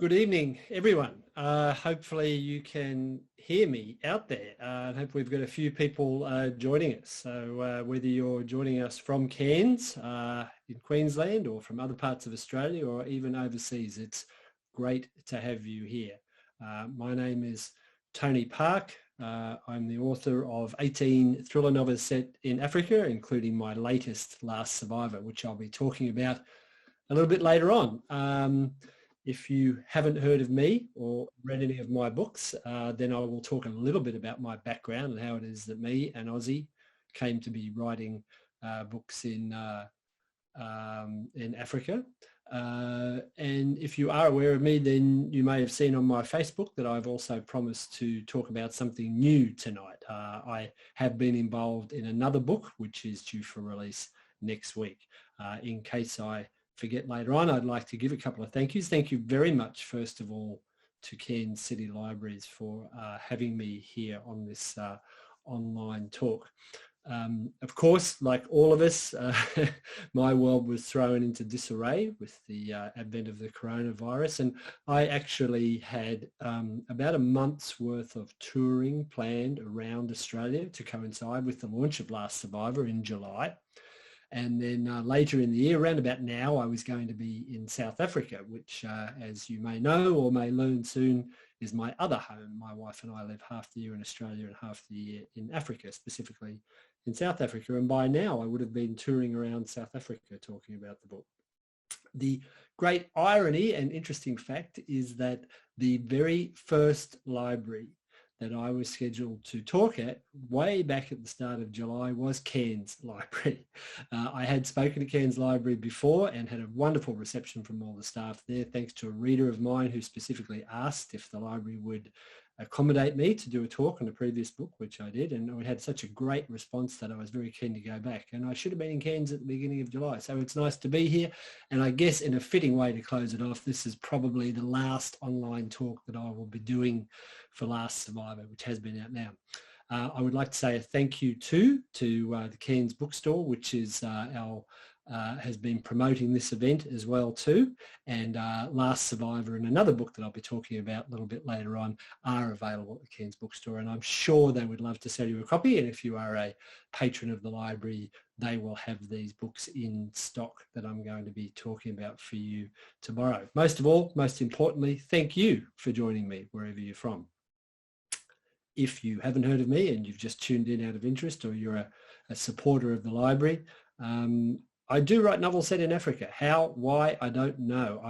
Good evening, everyone. Hopefully you can hear me out there. I hope we've got a few people joining us. So whether you're joining us from Cairns in Queensland or from other parts of Australia or even overseas, it's great to have you here. My name is Tony Park. I'm the author of 18 thriller novels set in Africa, including my latest, Last Survivor, which I'll be talking about a little bit later on. If you haven't heard of me or read any of my books, then I will talk a little bit about my background and how it is that me, an Aussie, came to be writing books in Africa. And if you are aware of me, then you may have seen on my Facebook that I've also promised to talk about something new tonight. I have been involved in another book, which is due for release next week. In case I forget later on, I'd like to give a couple of thank yous. Thank you very much, first of all, to Cairns City Libraries for having me here on this online talk. Of course, like all of us, my world was thrown into disarray with the advent of the coronavirus, and I actually had about a month's worth of touring planned around Australia to coincide with the launch of Last Survivor in July. And then later in the year, around about now, I was going to be in South Africa, which, as you may know or may learn soon, is my other home. My wife and I live half the year in Australia and half the year in Africa, specifically in South Africa. And by now, I would have been touring around South Africa talking about the book. The great irony and interesting fact is that the very first library that I was scheduled to talk at way back at the start of July was Cairns Library. I had spoken to Cairns Library before and had a wonderful reception from all the staff there, thanks to a reader of mine who specifically asked if the library would accommodate me to do a talk on a previous book, which I did, and we had such a great response that I was very keen to go back. And I should have been in Cairns at the beginning of July, so it's nice to be here. And I guess in a fitting way to close it off, this is probably the last online talk that I will be doing for Last Survivor, which has been out now. I would like to say a thank you to the Cairns Bookstore, which is has been promoting this event as well too, and Last Survivor and another book that I'll be talking about a little bit later on are available at the Cairns Bookstore, and I'm sure they would love to sell you a copy, and if you are a patron of the library, they will have these books in stock that I'm going to be talking about for you tomorrow. Most of all, most importantly, thank you for joining me wherever you're from. If you haven't heard of me and you've just tuned in out of interest, or you're a supporter of the library, I do write novels set in Africa. How, why, I don't know.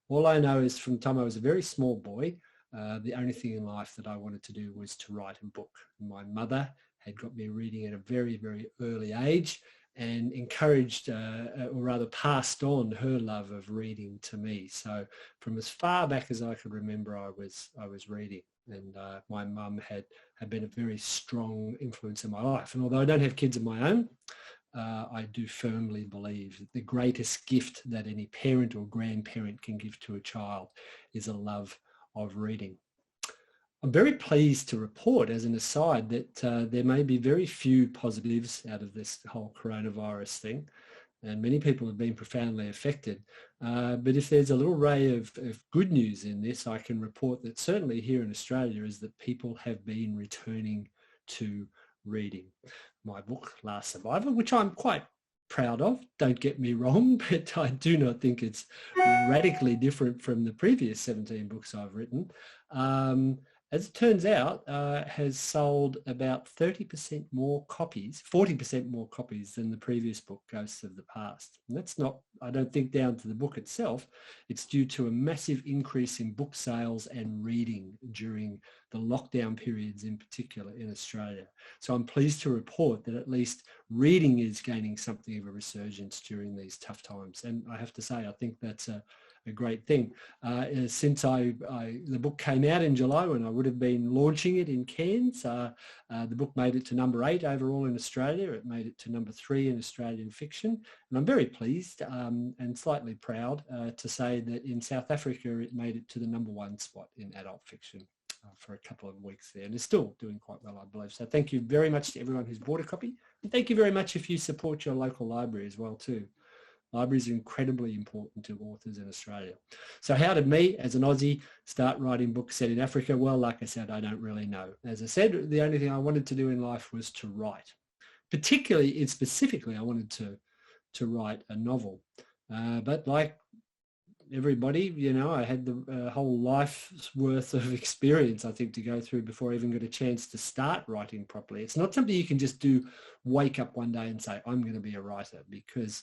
All I know is from the time I was a very small boy, the only thing in life that I wanted to do was to write a book. My mother had got me reading at a very, very early age and encouraged, or rather passed on her love of reading to me. So from as far back as I could remember, I was reading. And my mum had been a very strong influence in my life. And although I don't have kids of my own, I do firmly believe that the greatest gift that any parent or grandparent can give to a child is a love of reading. I'm very pleased to report, as an aside, that there may be very few positives out of this whole coronavirus thing, and many people have been profoundly affected. But if there's a little ray of good news in this, I can report that certainly here in Australia is that people have been returning to reading. My book, Last Survivor, which I'm quite proud of, don't get me wrong, but I do not think it's radically different from the previous 17 books I've written. As it turns out, has sold about 30% more copies, 40% more copies than the previous book, Ghosts of the Past. And that's not, I don't think, down to the book itself. It's due to a massive increase in book sales and reading during the lockdown periods in particular in Australia. So I'm pleased to report that at least reading is gaining something of a resurgence during these tough times. And I have to say, I think that's a great thing. Since the book came out in July, when I would have been launching it in Cairns, the book made it to number 8 overall in Australia. It made it to number 3 in Australian fiction. And I'm very pleased and slightly proud to say that in South Africa, it made it to the number 1 spot in adult fiction for a couple of weeks there, and is still doing quite well, I believe. So thank you very much to everyone who's bought a copy. And thank you very much if you support your local library as well too. Libraries are incredibly important to authors in Australia. So how did me, as an Aussie, start writing books set in Africa? Well, like I said, I don't really know. As I said, the only thing I wanted to do in life was to write. Particularly and specifically, I wanted to write a novel. But like everybody, you know, I had the whole life's worth of experience, I think, to go through before I even got a chance to start writing properly. It's not something you can just do, wake up one day and say, I'm going to be a writer, because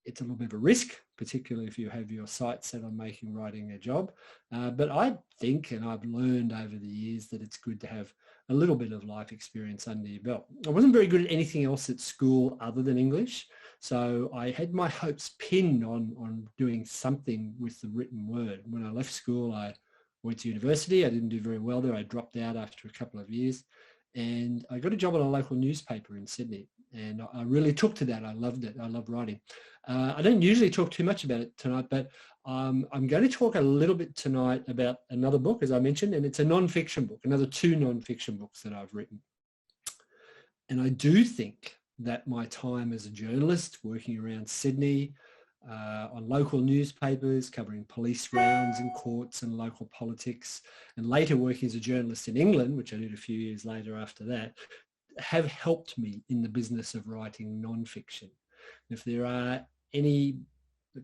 it's a little bit of a risk, particularly if you have your sights set on making writing a job. But I think, and I've learned over the years, that it's good to have a little bit of life experience under your belt. I wasn't very good at anything else at school other than English. So I had my hopes pinned on doing something with the written word. When I left school, I went to university. I didn't do very well there. I dropped out after a couple of years. And I got a job at a local newspaper in Sydney. And I really took to that. I loved it. I love writing. I don't usually talk too much about it tonight, but I'm going to talk a little bit tonight about another book, as I mentioned, and it's a non-fiction book, another 2 non-fiction books that I've written. And I do think that my time as a journalist working around Sydney on local newspapers, covering police rounds in courts and local politics, and later working as a journalist in England, which I did a few years later after that, have helped me in the business of writing non-fiction. If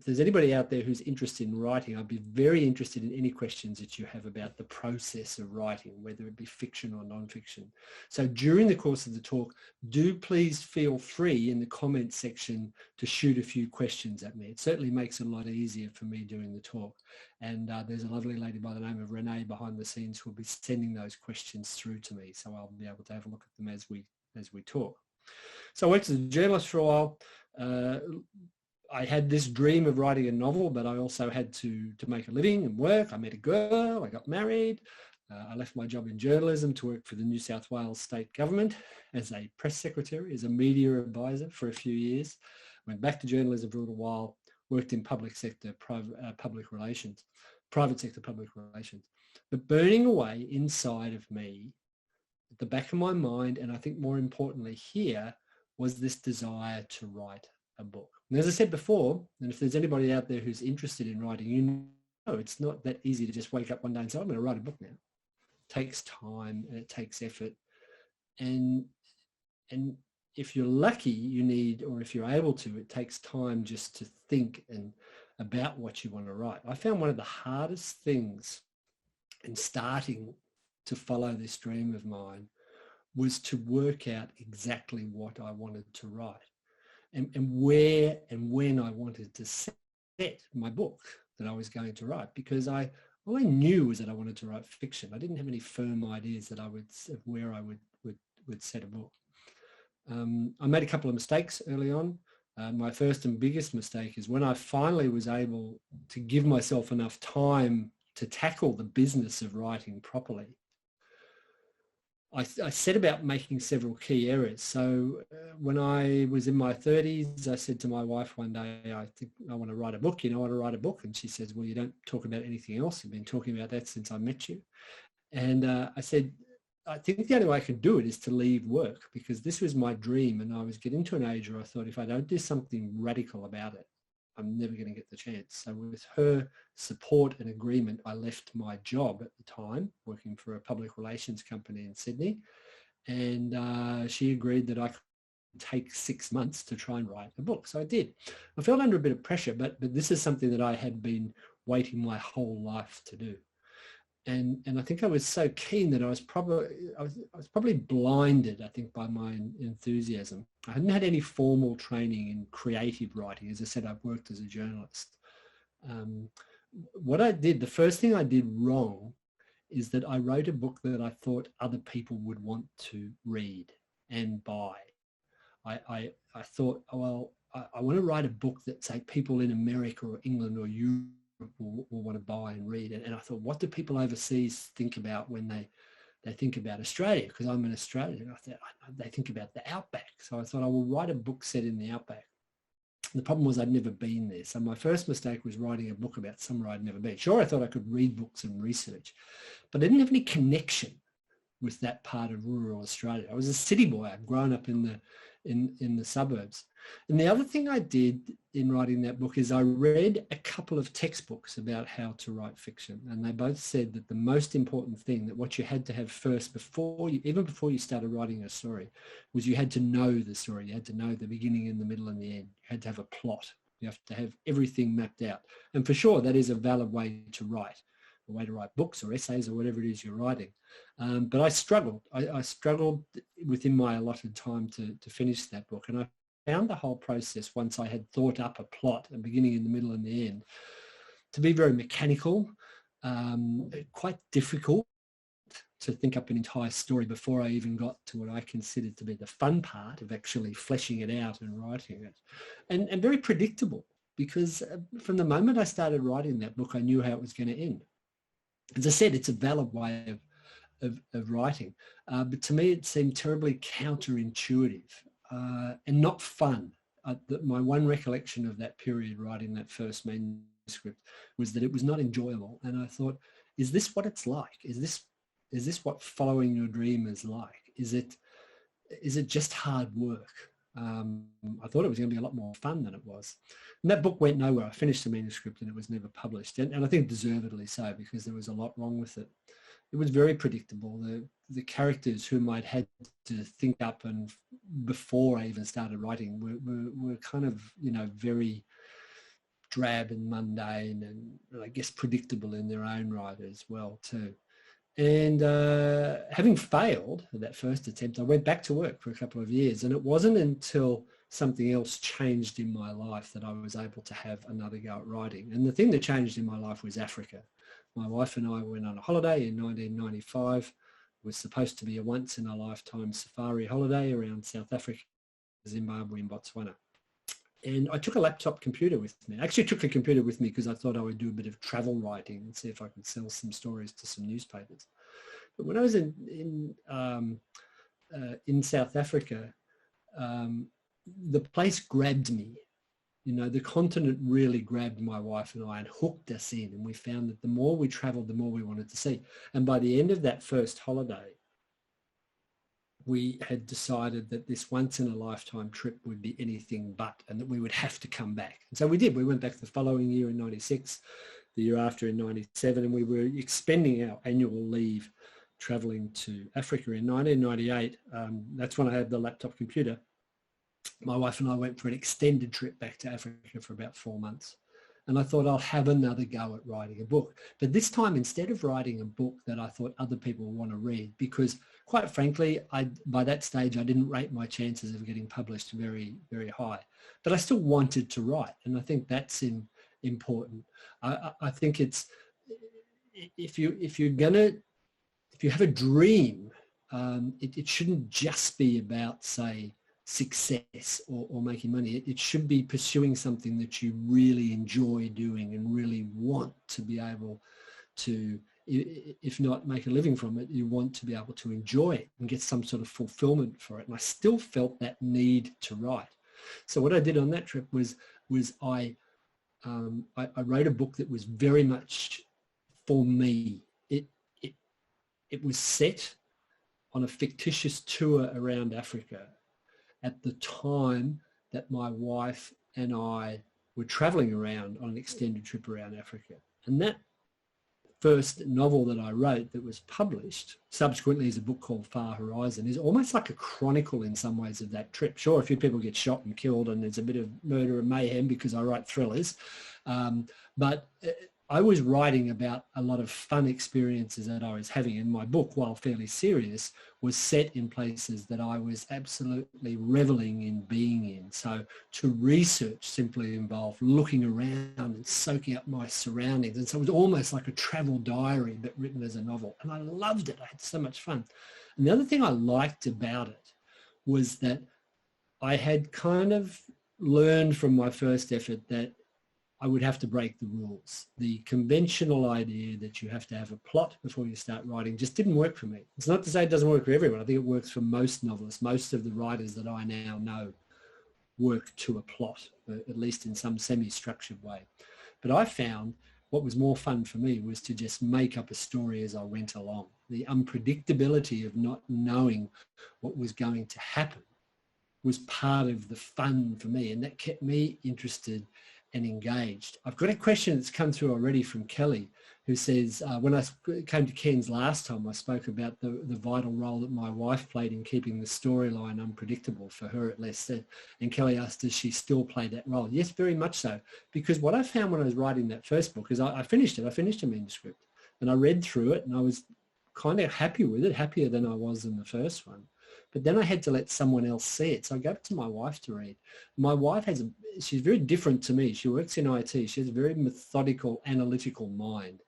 there's anybody out there who's interested in writing, I'd be very interested in any questions that you have about the process of writing, whether it be fiction or non-fiction. So during the course of the talk, do please feel free in the comments section to shoot a few questions at me. It certainly makes it a lot easier for me doing the talk. And there's a lovely lady by the name of Renee behind the scenes who will be sending those questions through to me. So I'll be able to have a look at them as we talk. So I worked as a journalist for a while. I had this dream of writing a novel, but I also had to make a living and work. I met a girl, I got married. I left my job in journalism to work for the New South Wales state government as a press secretary, as a media advisor for a few years. Went back to journalism for a little while, worked in public sector public relations. But burning away inside of me, at the back of my mind, and I think more importantly here, was this desire to write a book. And as I said before, and if there's anybody out there who's interested in writing, you know it's not that easy to just wake up one day and say, I'm going to write a book now. It takes time and it takes effort. And if you're lucky, you need, or if you're able to, it takes time just to think and about what you want to write. I found one of the hardest things in starting to follow this dream of mine was to work out exactly what I wanted to write. And where and when I wanted to set my book that I was going to write, because all I knew was that I wanted to write fiction. I didn't have any firm ideas that of where I would set a book. I made a couple of mistakes early on. My first and biggest mistake is when I finally was able to give myself enough time to tackle the business of writing properly, I set about making several key errors. So when I was in my 30s, I said to my wife one day, I think I want to write a book. You know, I want to write a book. And she says, well, you don't talk about anything else. You've been talking about that since I met you. And I said, I think the only way I can do it is to leave work, because this was my dream. And I was getting to an age where I thought, if I don't do something radical about it, I'm never going to get the chance. So with her support and agreement, I left my job at the time, working for a public relations company in Sydney. And she agreed that I could take 6 months to try and write a book. So I did. I felt under a bit of pressure, but this is something that I had been waiting my whole life to do. And I think I was so keen that I was probably blinded, I think, by my enthusiasm. I hadn't had any formal training in creative writing. As I said, I've worked as a journalist. What I did, the first thing I did wrong is that I wrote a book that I thought other people would want to read and buy. I thought, well, I want to write a book that, say, people in America or England or Europe will want to buy and read. And I thought, what do people overseas think about when they think about Australia? Because I'm an Australian. I thought, they think about the outback. So I thought I will write a book set in the outback. The problem was I'd never been there. So my first mistake was writing a book about somewhere I'd never been. Sure, I thought I could read books and research, but I didn't have any connection with that part of rural Australia. I was a city boy. I'd grown up in in the suburbs. And the other thing I did in writing that book is I read a couple of textbooks about how to write fiction. And they both said that the most important thing, that what you had to have first even before you started writing a story, was you had to know the story. You had to know the beginning and the middle and the end. You had to have a plot. You have to have everything mapped out. And for sure, that is a valid way to write, a way to write books or essays or whatever it is you're writing. But I struggled. I struggled within my allotted time to finish that book. And I found the whole process, once I had thought up a plot, a beginning and the middle and the end, to be very mechanical, quite difficult to think up an entire story before I even got to what I considered to be the fun part of actually fleshing it out and writing it. And very predictable, because from the moment I started writing that book, I knew how it was going to end. As I said, it's a valid way of writing, but to me it seemed terribly counterintuitive and not fun. My one recollection of that period writing that first manuscript was that it was not enjoyable, and I thought, is this what it's like? Is this what following your dream is like? Is it just hard work? I thought it was going to be a lot more fun than it was. And that book went nowhere. I finished the manuscript and it was never published, and I think deservedly so, because there was a lot wrong with it. It was very predictable. The characters whom I'd had to think up and before I even started writing were kind of, very drab and mundane, and I guess predictable in their own right as well too. And having failed at that first attempt, I went back to work for a couple of years, and it wasn't until something else changed in my life that I was able to have another go at writing. And the thing that changed in my life was Africa. My wife and I went on a holiday in 1995. It was supposed to be a once-in-a-lifetime safari holiday around South Africa, Zimbabwe and Botswana. And I took a laptop computer with me. I actually took a computer with me because I thought I would do a bit of travel writing and see if I could sell some stories to some newspapers. But when I was in South Africa, the place grabbed me. The continent really grabbed my wife and I and hooked us in. And we found that the more we traveled, the more we wanted to see. And by the end of that first holiday, we had decided that this once-in-a-lifetime trip would be anything but, and that we would have to come back. And so we did. We went back the following year in 96, the year after in 97, and we were expending our annual leave traveling to Africa. In 1998, that's when I had the laptop computer. My wife and I went for an extended trip back to Africa for about 4 months. And I thought, I'll have another go at writing a book. But this time, instead of writing a book that I thought other people would want to read, because quite frankly, by that stage, I didn't rate my chances of getting published very, very high. But I still wanted to write. And I think that's important. I think it's, if you have a dream, it shouldn't just be about, say, success or making money. It should be pursuing something that you really enjoy doing and really want to be able to, if not make a living from it, you want to be able to enjoy it and get some sort of fulfillment for it. And I still felt that need to write. So what I did on that trip was I wrote a book that was very much for me. It was set on a fictitious tour around Africa at the time that my wife and I were traveling around on an extended trip around Africa. And that first novel that I wrote that was published subsequently as a book called Far Horizon is almost like a chronicle in some ways of that trip. Sure, a few people get shot and killed and there's a bit of murder and mayhem because I write thrillers, but I was writing about a lot of fun experiences that I was having, and my book, while fairly serious, was set in places that I was absolutely reveling in being in. So to research simply involved looking around and soaking up my surroundings. And so it was almost like a travel diary, but written as a novel. And I loved it. I had so much fun. And the other thing I liked about it was that I had kind of learned from my first effort that I would have to break the rules. The conventional idea that you have to have a plot before you start writing just didn't work for me. It's not to say it doesn't work for everyone. I think it works for most novelists. Most of the writers that I now know work to a plot, at least in some semi-structured way. But I found what was more fun for me was to just make up a story as I went along. The unpredictability of not knowing what was going to happen was part of the fun for me, and that kept me interested and engaged. I've got a question that's come through already from Kelly, who says, when I came to Ken's last time, I spoke about the vital role that my wife played in keeping the storyline unpredictable for her at least. And Kelly asked, does she still play that role? Yes, very much so. Because what I found when I was writing that first book is I finished it. I finished a manuscript and I read through it and I was kind of happy with it, happier than I was in the first one. But then I had to let someone else see it. So I gave it to my wife to read. My wife she's very different to me. She works in IT. She has a very methodical, analytical mind.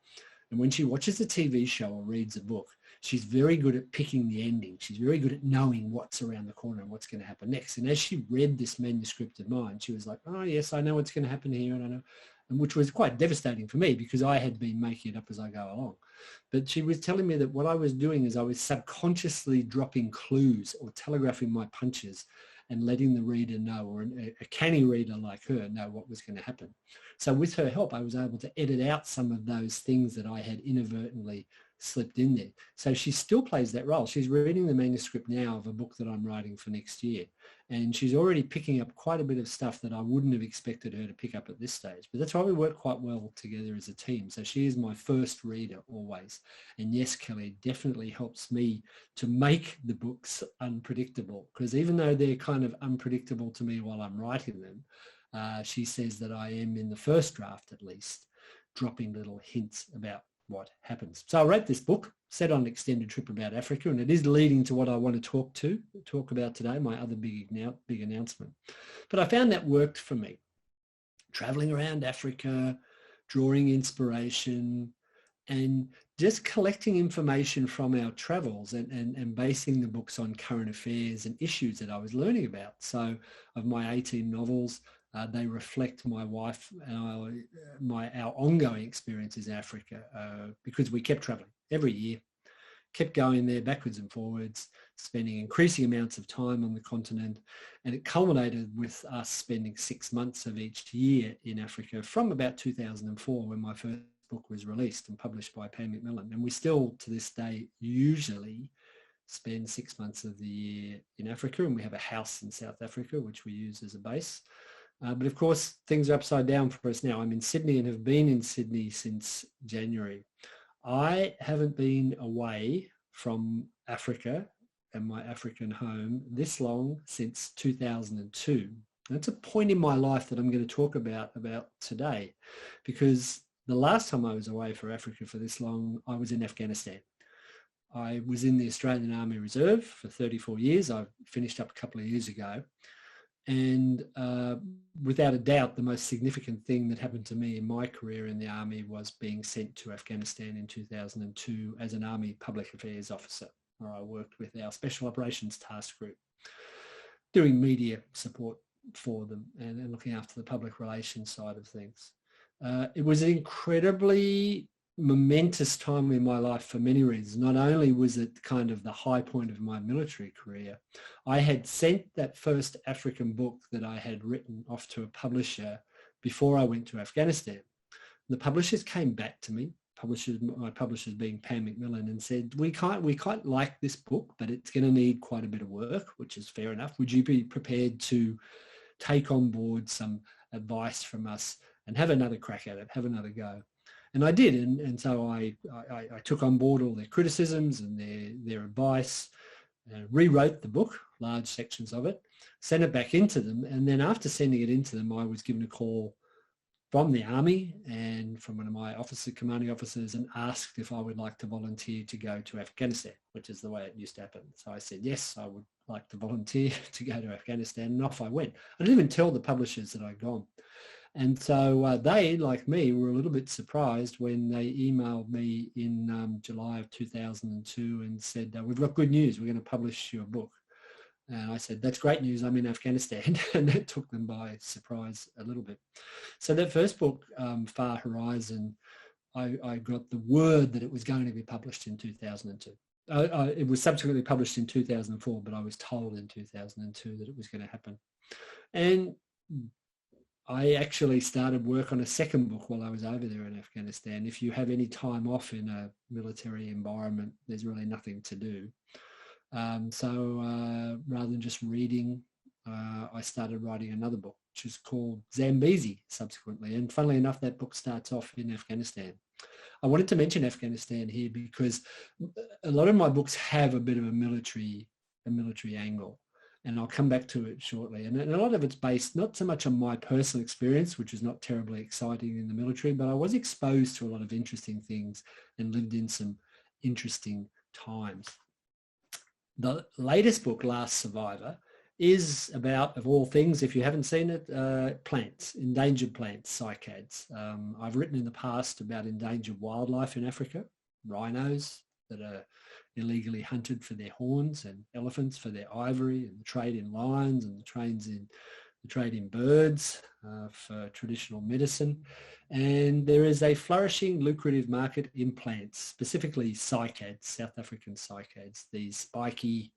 And when she watches a TV show or reads a book, she's very good at picking the ending. She's very good at knowing what's around the corner and what's going to happen next. And as she read this manuscript of mine, she was like, oh, yes, I know what's going to happen here. And I know, and which was quite devastating for me because I had been making it up as I go along. But she was telling me that what I was doing is I was subconsciously dropping clues or telegraphing my punches and letting the reader know, or a canny reader like her know what was going to happen. So with her help, I was able to edit out some of those things that I had inadvertently slipped in there. So she still plays that role. She's reading the manuscript now of a book that I'm writing for next year. And she's already picking up quite a bit of stuff that I wouldn't have expected her to pick up at this stage. But that's why we work quite well together as a team. So she is my first reader always. And yes, Kelly definitely helps me to make the books unpredictable, because even though they're kind of unpredictable to me while I'm writing them, she says that I am, in the first draft at least, dropping little hints about what happens. So I wrote this book set on an extended trip about Africa, and it is leading to what I want to talk about today, my other big announcement. But I found that worked for me. Traveling around Africa, drawing inspiration, and just collecting information from our travels and basing the books on current affairs and issues that I was learning about. So of my 18 novels, they reflect my wife and our ongoing experiences in Africa, because we kept traveling every year, kept going there backwards and forwards, spending increasing amounts of time on the continent. And it culminated with us spending 6 months of each year in Africa from about 2004, when my first book was released and published by Pam Macmillan. And we still, to this day, usually spend 6 months of the year in Africa, and we have a house in South Africa, which we use as a base. But of course, things are upside down for us now. I'm in Sydney and have been in Sydney since January. I haven't been away from Africa and my African home this long since 2002. That's a point in my life that I'm going to talk about today, because the last time I was away for Africa for this long, I was in Afghanistan. I was in the Australian Army Reserve for 34 years. I finished up a couple of years ago. And without a doubt, the most significant thing that happened to me in my career in the Army was being sent to Afghanistan in 2002 as an Army Public Affairs Officer, where I worked with our Special Operations Task Group, doing media support for them and looking after the public relations side of things. It was an incredibly momentous time in my life for many reasons. Not only was it kind of the high point of my military career, I had sent that first African book that I had written off to a publisher before I went to Afghanistan. The publishers came back to me, my publishers being Pam Macmillan, and said, we quite like this book, but it's going to need quite a bit of work, which is fair enough. Would you be prepared to take on board some advice from us and have another crack at it, have another go? And I did, and so I took on board all their criticisms and their advice, rewrote the book, large sections of it, sent it back into them, and then after sending it into them, I was given a call from the Army and from one of my commanding officers, and asked if I would like to volunteer to go to Afghanistan, which is the way it used to happen. So I said, yes, I would like to volunteer to go to Afghanistan, and off I went. I didn't even tell the publishers that I'd gone. And so they, like me, were a little bit surprised when they emailed me in July of 2002 and said, we've got good news, we're going to publish your book. And I said, that's great news, I'm in Afghanistan. And that took them by surprise a little bit. So that first book, Far Horizon, I got the word that it was going to be published in 2002. It was subsequently published in 2004, but I was told in 2002 that it was going to happen. And I actually started work on a second book while I was over there in Afghanistan. If you have any time off in a military environment, there's really nothing to do. So rather than just reading I started writing another book, which is called Zambezi subsequently. And funnily enough, that book starts off in Afghanistan. I wanted to mention Afghanistan here because a lot of my books have a bit of a military angle, and I'll come back to it shortly. And a lot of it's based not so much on my personal experience, which is not terribly exciting in the military, but I was exposed to a lot of interesting things and lived in some interesting times. The latest book, Last Survivor, is about, of all things, if you haven't seen it, plants, endangered plants, cycads. I've written in the past about endangered wildlife in Africa, rhinos that are illegally hunted for their horns, and elephants for their ivory, and the trade in lions, and the trade in birds for traditional medicine. And there is a flourishing, lucrative market in plants, specifically cycads, South African cycads, these spiky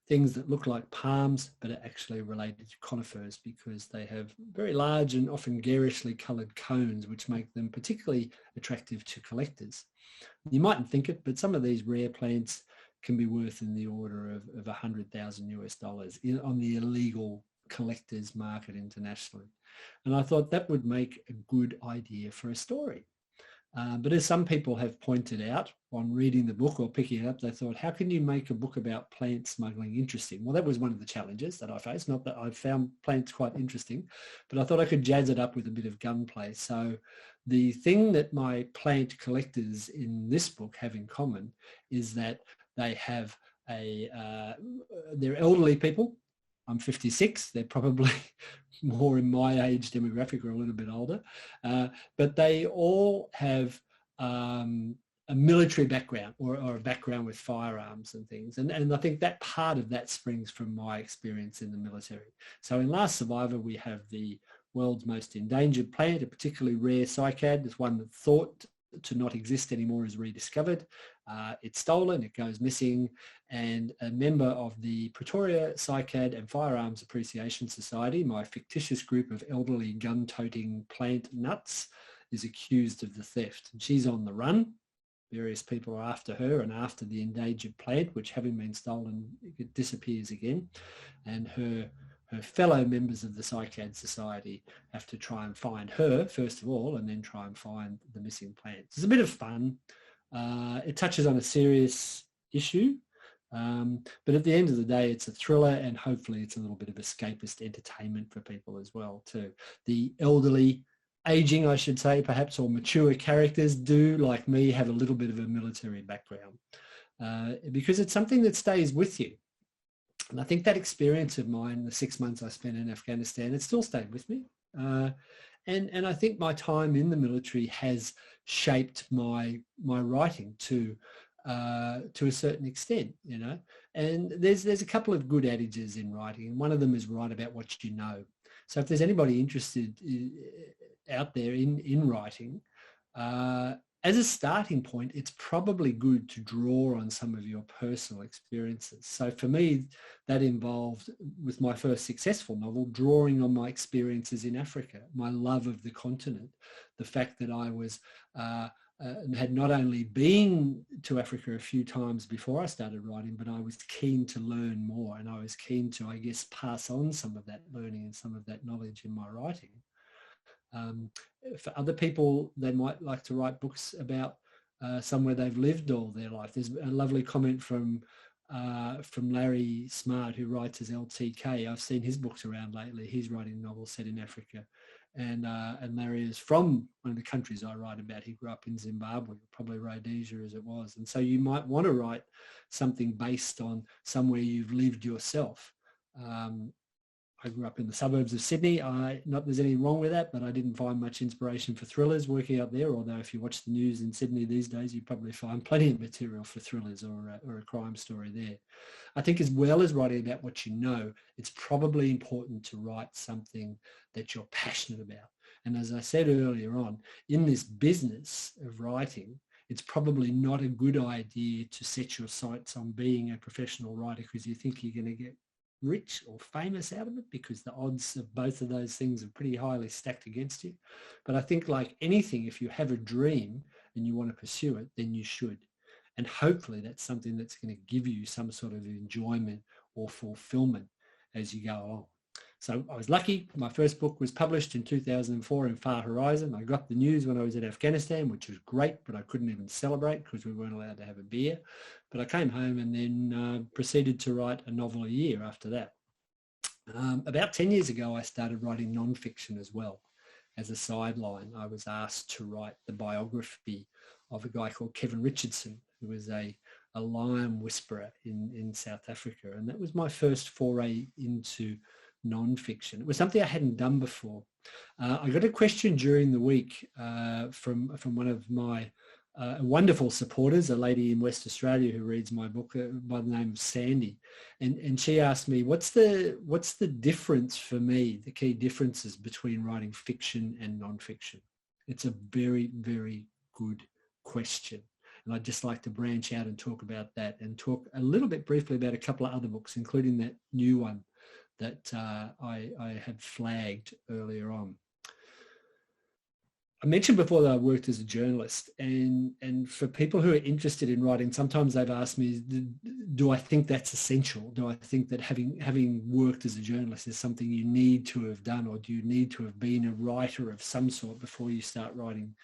things that look like palms but are actually related to conifers because they have very large and often garishly coloured cones, which make them particularly attractive to collectors. You mightn't think it, but some of these rare plants can be worth in the order of $100,000 on the illegal collectors market internationally. And I thought that would make a good idea for a story. But as some people have pointed out on reading the book or picking it up, they thought, how can you make a book about plant smuggling interesting? Well, that was one of the challenges that I faced. Not that I found plants quite interesting, but I thought I could jazz it up with a bit of gunplay. So the thing that my plant collectors in this book have in common is that they have they're elderly people. I'm 56. They're probably more in my age demographic or a little bit older. But they all have a military background or a background with firearms and things. And I think that part of that springs from my experience in the military. So in Last Survivor, we have the world's most endangered plant, a particularly rare cycad. It's one that thought to not exist anymore is rediscovered. It's stolen, it goes missing, and a member of the Pretoria Cycad and Firearms Appreciation Society, my fictitious group of elderly gun-toting plant nuts, is accused of the theft. And she's on the run. Various people are after her and after the endangered plant, which having been stolen, it disappears again. And her fellow members of the Cycad Society have to try and find her, first of all, and then try and find the missing plants. It's a bit of fun. It touches on a serious issue, but at the end of the day, it's a thriller, and hopefully it's a little bit of escapist entertainment for people as well, too. The elderly, aging, I should say, perhaps, or mature characters do, like me, have a little bit of a military background because it's something that stays with you. And I think that experience of mine, the 6 months I spent in Afghanistan, it still stayed with me. And I think my time in the military has shaped my writing to a certain extent, you know. And there's a couple of good adages in writing, and one of them is write about what you know. So if there's anybody interested out there in writing, as a starting point, it's probably good to draw on some of your personal experiences. So for me, that involved, with my first successful novel, drawing on my experiences in Africa, my love of the continent, the fact that I was had not only been to Africa a few times before I started writing, but I was keen to learn more, and I was keen to, I guess, pass on some of that learning and some of that knowledge in my writing. For other people, they might like to write books about somewhere they've lived all their life. There's a lovely comment from Larry Smart, who writes as LTK. I've seen his books around lately. He's writing novels set in Africa. And Larry is from one of the countries I write about. He grew up in Zimbabwe, probably Rhodesia as it was. And so you might want to write something based on somewhere you've lived yourself. I grew up in the suburbs of Sydney. Not there's anything wrong with that, but I didn't find much inspiration for thrillers working out there, although if you watch the news in Sydney these days, you probably find plenty of material for thrillers or a crime story there. I think as well as writing about what you know, it's probably important to write something that you're passionate about. And as I said earlier on, in this business of writing, it's probably not a good idea to set your sights on being a professional writer because you think you're going to get rich or famous out of it, because the odds of both of those things are pretty highly stacked against you. But I think, like anything, if you have a dream and you want to pursue it, then you should. And hopefully that's something that's going to give you some sort of enjoyment or fulfillment as you go along. So I was lucky. My first book was published in 2004 in Far Horizon. I got the news when I was in Afghanistan, which was great, but I couldn't even celebrate because we weren't allowed to have a beer. But I came home and then proceeded to write a novel a year after that. About 10 years ago, I started writing non-fiction as well. As a sideline, I was asked to write the biography of a guy called Kevin Richardson, who was a lion whisperer in South Africa. And that was my first foray into non-fiction. It was something I hadn't done before. I got a question during the week from one of my wonderful supporters, a lady in West Australia who reads my book by the name of Sandy. And she asked me, what's the difference for me, the key differences between writing fiction and non-fiction? It's a very, very good question. And I'd just like to branch out and talk about that and talk a little bit briefly about a couple of other books, including that new one that I had flagged earlier on. I mentioned before that I worked as a journalist, and for people who are interested in writing, sometimes they've asked me, do I think that's essential? Do I think that having worked as a journalist is something you need to have done, or do you need to have been a writer of some sort before you start writing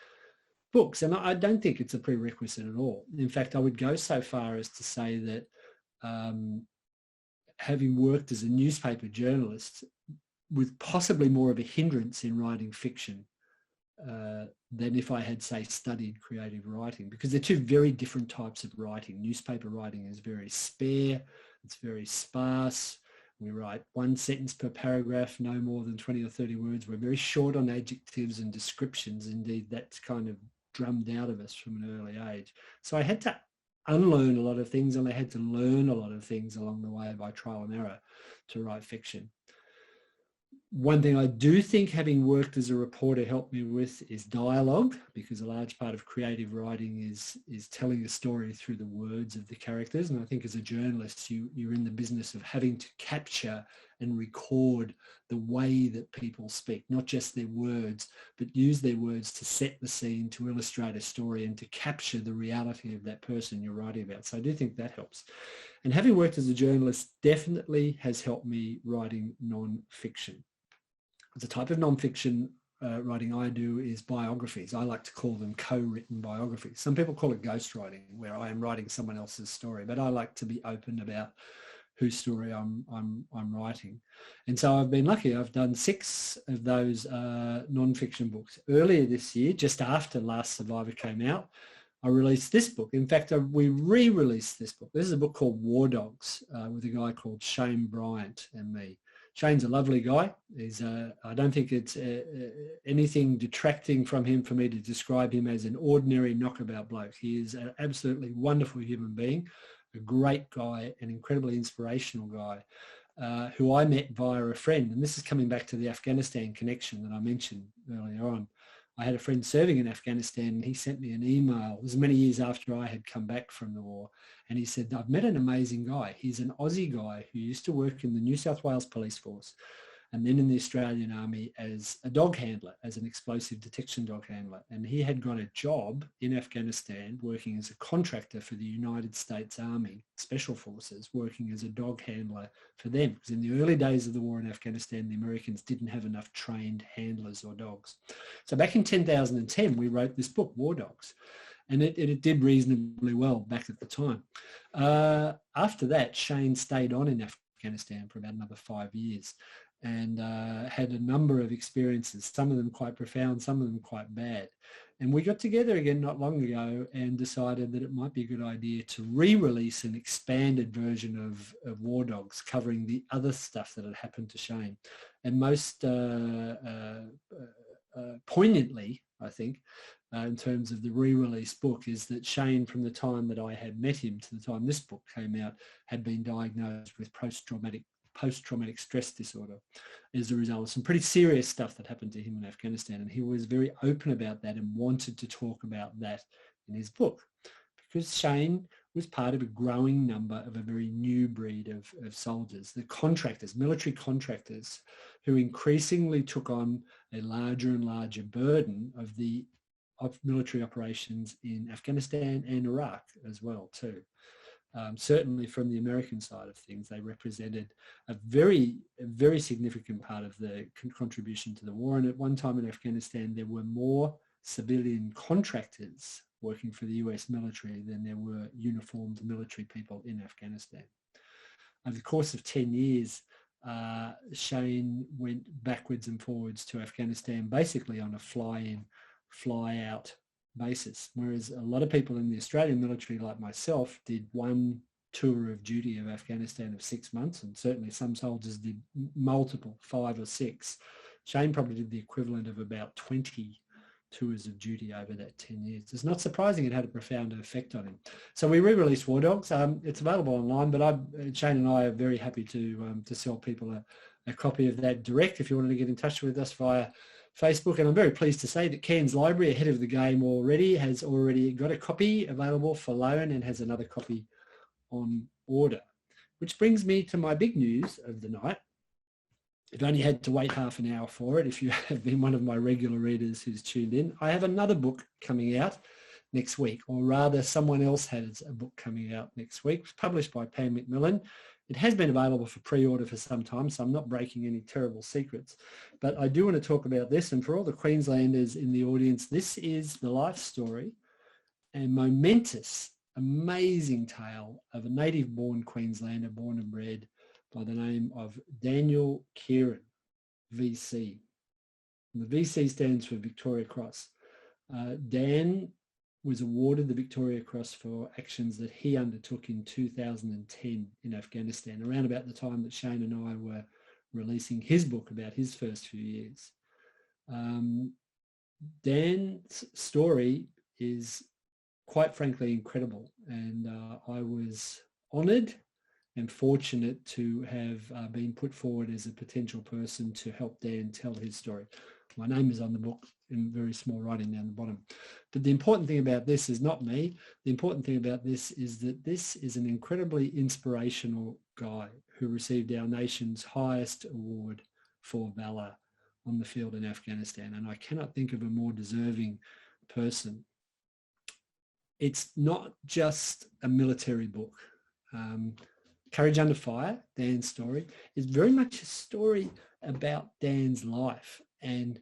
books? And I don't think it's a prerequisite at all. In fact, I would go so far as to say that having worked as a newspaper journalist was possibly more of a hindrance in writing fiction than if I had, say, studied creative writing, because they're two very different types of writing. Newspaper writing is very spare, it's very sparse. We write one sentence per paragraph, no more than 20 or 30 words. We're very short on adjectives and descriptions. Indeed, that's kind of drummed out of us from an early age. So I had to unlearn a lot of things, and I had to learn a lot of things along the way by trial and error to write fiction. One thing I do think having worked as a reporter helped me with is dialogue, because a large part of creative writing is telling a story through the words of the characters. And I think as a journalist, you're in the business of having to capture and record the way that people speak, not just their words, but use their words to set the scene, to illustrate a story, and to capture the reality of that person you're writing about. So I do think that helps. And having worked as a journalist definitely has helped me writing non-fiction. The type of non-fiction writing I do is biographies. I like to call them co-written biographies. Some people call it ghostwriting, where I am writing someone else's story, but I like to be open about whose story I'm writing. And so I've been lucky. I've done 6 of those non-fiction books. Earlier this year, just after Last Survivor came out, I released this book. In fact, we re-released this book. This is a book called War Dogs with a guy called Shane Bryant and me. Shane's a lovely guy. I don't think it's anything detracting from him for me to describe him as an ordinary knockabout bloke. He is an absolutely wonderful human being, a great guy, an incredibly inspirational guy who I met via a friend. And this is coming back to the Afghanistan connection that I mentioned earlier on. I had a friend serving in Afghanistan, and he sent me an email. It was many years after I had come back from the war. And he said, I've met an amazing guy. He's an Aussie guy who used to work in the New South Wales Police Force and then in the Australian Army as a dog handler, as an explosive detection dog handler. And he had got a job in Afghanistan working as a contractor for the United States Army Special Forces, working as a dog handler for them. Because in the early days of the war in Afghanistan, the Americans didn't have enough trained handlers or dogs. So back in 2010, we wrote this book, War Dogs. And it did reasonably well back at the time. After that, Shane stayed on in Afghanistan for about another 5 years and had a number of experiences, some of them quite profound, some of them quite bad. And we got together again not long ago and decided that it might be a good idea to re-release an expanded version of War Dogs, covering the other stuff that had happened to Shane. And most poignantly, I think, in terms of the re-release book, is that Shane, from the time that I had met him to the time this book came out, had been diagnosed with post-traumatic stress disorder as a result of some pretty serious stuff that happened to him in Afghanistan. And he was very open about that and wanted to talk about that in his book, because Shane was part of a growing number of a very new breed of soldiers, the contractors, military contractors, who increasingly took on a larger and larger burden of military operations in Afghanistan and Iraq as well too. certainly from the American side of things, they represented a very significant part of the contribution to the war. And at one time in Afghanistan, there were more civilian contractors working for the US military than there were uniformed military people in Afghanistan. Over the course of 10 years, Shane went backwards and forwards to Afghanistan, basically on a fly-in, fly-out basis, whereas a lot of people in the Australian military, like myself, did one tour of duty of Afghanistan of 6 months, and certainly some soldiers did multiple, 5 or 6. Shane probably did the equivalent of about 20 tours of duty over that 10 years. It's not surprising it had a profound effect on him. So we re-released War Dogs. It's available online, but Shane and I are very happy to sell people a copy of that direct if you wanted to get in touch with us via Facebook. And I'm very pleased to say that Cairns Library, ahead of the game already, has already got a copy available for loan and has another copy on order. Which brings me to my big news of the night. I've only had to wait half an hour for it. If you have been one of my regular readers who's tuned in, I have another book coming out next week, or rather someone else has a book coming out next week. It's published by Pam McMillan. It has been available for pre-order for some time, so I'm not breaking any terrible secrets. But I do want to talk about this, and for all the Queenslanders in the audience, this is the life story and momentous, amazing tale of a native-born Queenslander, born and bred, by the name of Daniel Kieran, VC. And the VC stands for Victoria Cross. Dan was awarded the Victoria Cross for actions that he undertook in 2010 in Afghanistan, around about the time that Shane and I were releasing his book about his first few years. Dan's story is quite frankly incredible, and I was honoured and fortunate to have been put forward as a potential person to help Dan tell his story. My name is on the book in very small writing down the bottom. But the important thing about this is not me. The important thing about this is that this is an incredibly inspirational guy who received our nation's highest award for valour on the field in Afghanistan. And I cannot think of a more deserving person. It's not just a military book. Courage Under Fire, Dan's story, is very much a story about Dan's life and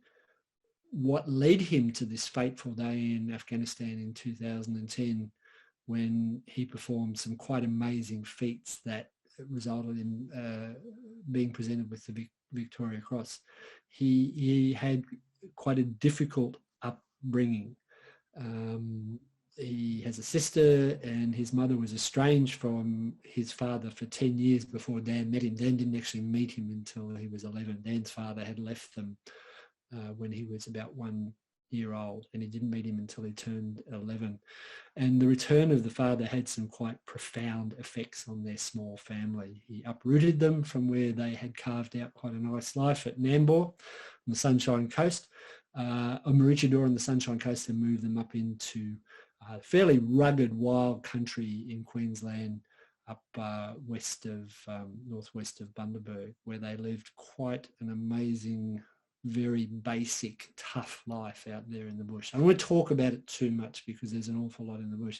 what led him to this fateful day in Afghanistan in 2010 when he performed some quite amazing feats that resulted in being presented with the Victoria Cross. He had quite a difficult upbringing. He has a sister, and his mother was estranged from his father for 10 years before Dan met him. Dan didn't actually meet him until he was 11. Dan's father had left them when he was about 1 year old, and he didn't meet him until he turned 11. And the return of the father had some quite profound effects on their small family. He uprooted them from where they had carved out quite a nice life at Nambour on the Sunshine Coast, Maroochydore on the Sunshine Coast, and moved them up into fairly rugged wild country in Queensland, up west of northwest of Bundaberg, where they lived quite an amazing, very basic, tough life out there in the bush. I don't want to talk about it too much because there's an awful lot in the bush,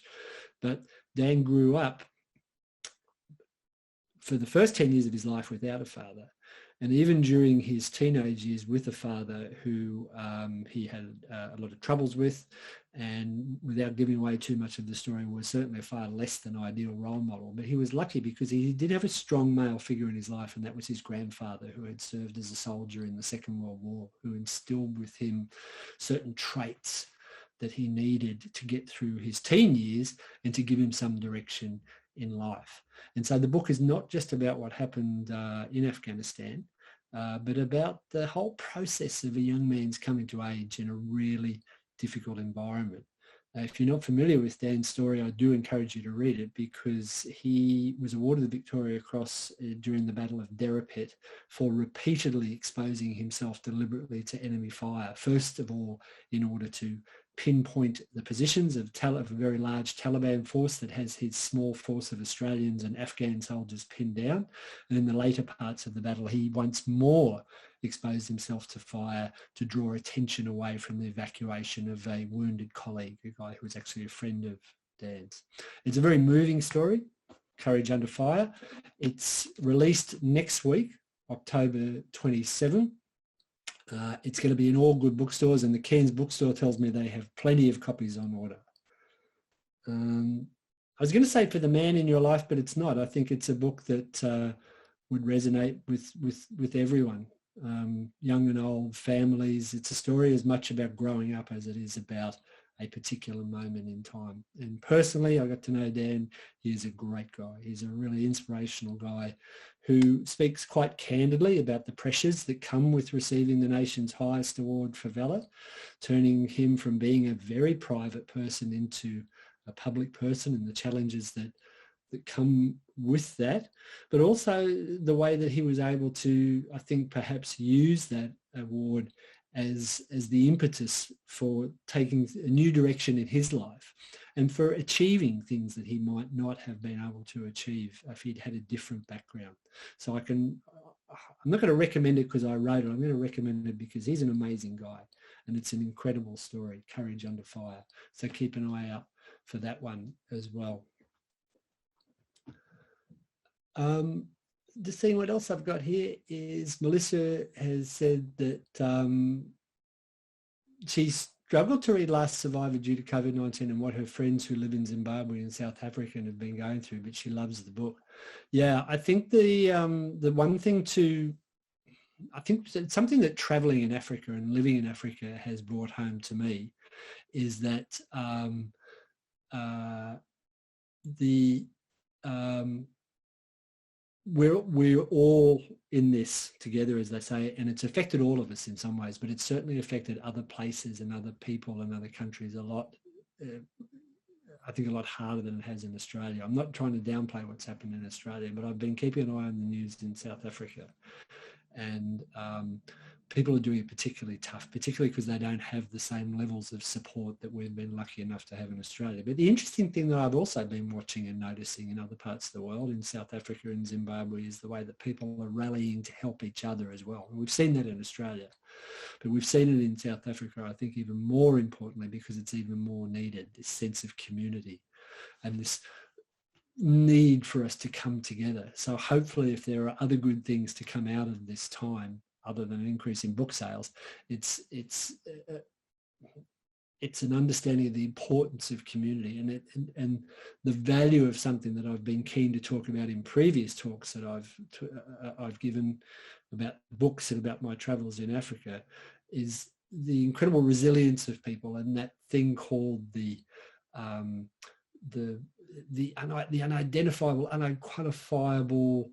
but Dan grew up for the first 10 years of his life without a father. And even during his teenage years with a father who he had a lot of troubles with, and without giving away too much of the story, was certainly a far less than ideal role model. But he was lucky because he did have a strong male figure in his life, and that was his grandfather, who had served as a soldier in the Second World War, who instilled with him certain traits that he needed to get through his teen years and to give him some direction in life. And so the book is not just about what happened in Afghanistan, but about the whole process of a young man's coming to age in a really difficult environment. If you're not familiar with Dan's story, I do encourage you to read it, because he was awarded the Victoria Cross during the Battle of Derapet for repeatedly exposing himself deliberately to enemy fire. First of all, in order to pinpoint the positions of a very large Taliban force that has his small force of Australians and Afghan soldiers pinned down. And in the later parts of the battle, he once more exposed himself to fire to draw attention away from the evacuation of a wounded colleague, a guy who was actually a friend of Dan's. It's a very moving story. Courage Under Fire. It's released next week, October 27. It's going to be in all good bookstores, and the Cairns bookstore tells me they have plenty of copies on order. I was going to say for the man in your life, but it's not. I think it's a book that would resonate with everyone, young and old, families. It's a story as much about growing up as it is about a particular moment in time. And personally, I got to know Dan. He's a great guy. He's a really inspirational guy who speaks quite candidly about the pressures that come with receiving the nation's highest award for valour, turning him from being a very private person into a public person, and the challenges that come with that, but also the way that he was able to, I think, perhaps use that award as the impetus for taking a new direction in his life and for achieving things that he might not have been able to achieve if he'd had a different background. So I'm not going to recommend it because I wrote it. I'm going to recommend it because he's an amazing guy, and it's an incredible story, Courage Under Fire. So keep an eye out for that one as well. Just seeing what else I've got here is Melissa has said that she struggled to read Last Survivor due to COVID-19 and what her friends who live in Zimbabwe and South Africa have been going through, but she loves the book. Yeah, I think the one thing I think something that traveling in Africa and living in Africa has brought home to me is that we're all in this together, as they say, and it's affected all of us in some ways, but it's certainly affected other places and other people and other countries a lot, I think a lot harder than it has in Australia. I'm not trying to downplay what's happened in Australia, but I've been keeping an eye on the news in South Africa, and people are doing it particularly tough, particularly because they don't have the same levels of support that we've been lucky enough to have in Australia. But the interesting thing that I've also been watching and noticing in other parts of the world, in South Africa and Zimbabwe, is the way that people are rallying to help each other as well. We've seen that in Australia, but we've seen it in South Africa, I think, even more importantly, because it's even more needed, this sense of community and this need for us to come together. So hopefully, if there are other good things to come out of this time, other than an increase in book sales, it's an understanding of the importance of community and the value of something that I've been keen to talk about in previous talks that I've given about books and about my travels in Africa, is the incredible resilience of people and that thing called the unidentifiable, unquantifiable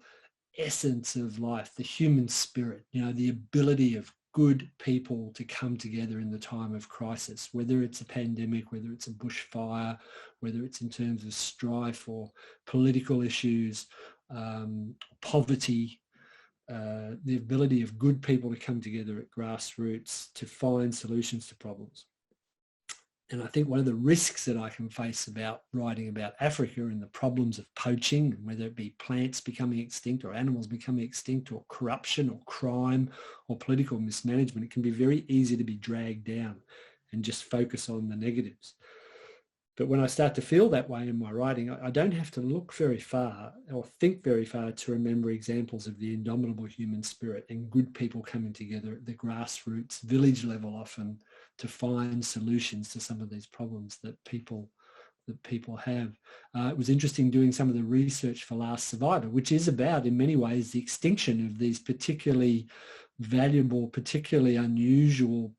essence of life, the human spirit, the ability of good people to come together in the time of crisis, whether it's a pandemic, whether it's a bushfire, whether it's in terms of strife or political issues, poverty, the ability of good people to come together at grassroots to find solutions to problems. And I think one of the risks that I can face about writing about Africa and the problems of poaching, whether it be plants becoming extinct or animals becoming extinct or corruption or crime or political mismanagement, it can be very easy to be dragged down and just focus on the negatives. But when I start to feel that way in my writing, I don't have to look very far or think very far to remember examples of the indomitable human spirit and good people coming together at the grassroots, village level often, to find solutions to some of these problems that people have. It was interesting doing some of the research for Last Survivor, which is about, in many ways, the extinction of these particularly valuable, particularly unusual,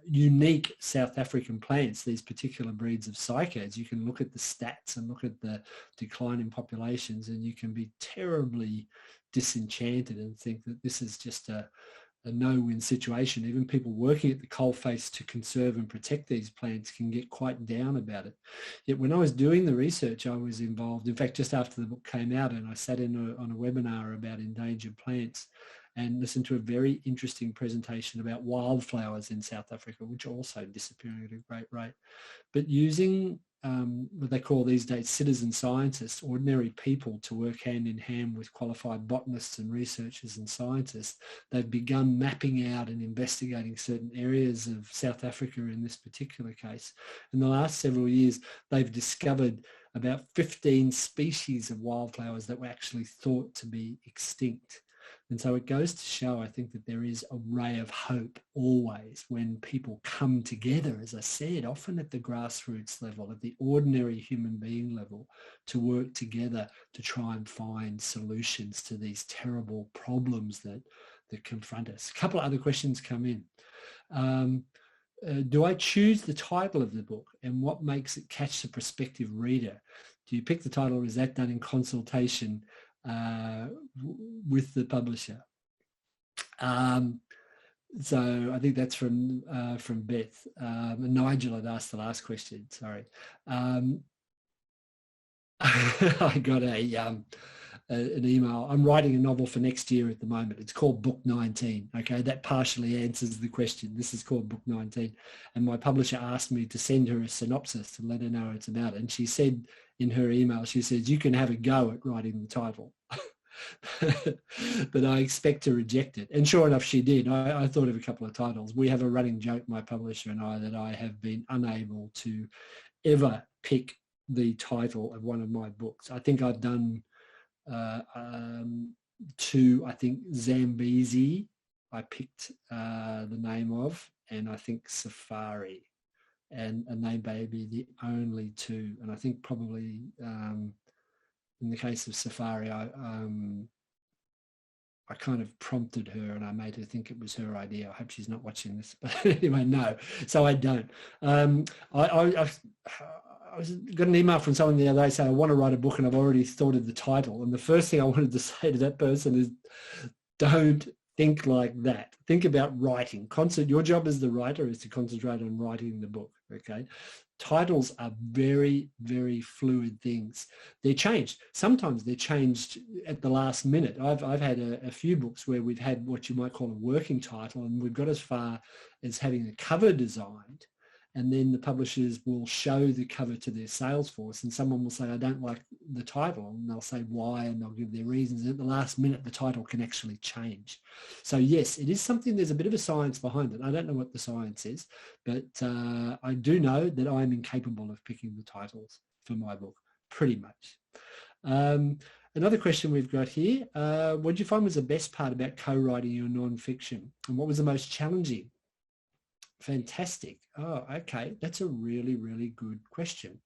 unique South African plants, these particular breeds of cycads. You can look at the stats and look at the decline in populations, and you can be terribly disenchanted and think that this is just a no-win situation. Even people working at the coalface to conserve and protect these plants can get quite down about it. Yet when I was doing the research, I was involved, in fact, just after the book came out, and I sat in on a webinar about endangered plants and listened to a very interesting presentation about wildflowers in South Africa, which are also disappearing at a great rate. But using what they call these days citizen scientists, ordinary people, to work hand in hand with qualified botanists and researchers and scientists, they've begun mapping out and investigating certain areas of South Africa in this particular case. In the last several years, they've discovered about 15 species of wildflowers that were actually thought to be extinct. And so it goes to show, I think, that there is a ray of hope always when people come together, as I said, often at the grassroots level, at the ordinary human being level, to work together to try and find solutions to these terrible problems that confront us. A couple of other questions come in. Do I choose the title of the book, and what makes it catch the prospective reader? Do you pick the title, or is that done in consultation with the publisher? So I think that's from Beth. Nigel had asked the last question. Sorry. I got an email. I'm writing a novel for next year at the moment. It's called Book 19. Okay, that partially answers the question. This is called Book 19. And my publisher asked me to send her a synopsis to let her know what it's about. And she said in her email, she says, you can have a go at writing the title. But I expect to reject it. And sure enough, she did. I thought of a couple of titles. We have a running joke, my publisher and I, that I have been unable to ever pick the title of one of my books. I think I've done two. I think Zambezi I picked the name of, and I think Safari, and they may be the only two. And I think probably in the case of Safari, I kind of prompted her and I made her think it was her idea. I hope she's not watching this, but anyway, no. So I don't. I got an email from someone the other day saying, I want to write a book and I've already thought of the title. And the first thing I wanted to say to that person is, don't think like that. Think about writing. Your job as the writer is to concentrate on writing the book, okay? Titles are very, very fluid things. They're changed. Sometimes they're changed at the last minute. I've had a few books where we've had what you might call a working title, and we've got as far as having a cover designed, and then the publishers will show the cover to their sales force, and someone will say, I don't like the title, and they'll say why, and they'll give their reasons. And at the last minute, the title can actually change. So yes, it is something, there's a bit of a science behind it. I don't know what the science is, but I do know that I'm incapable of picking the titles for my book, pretty much. Another question we've got here, what did you find was the best part about co-writing your non-fiction? And what was the most challenging? Fantastic. Oh, okay. That's a really, really good question.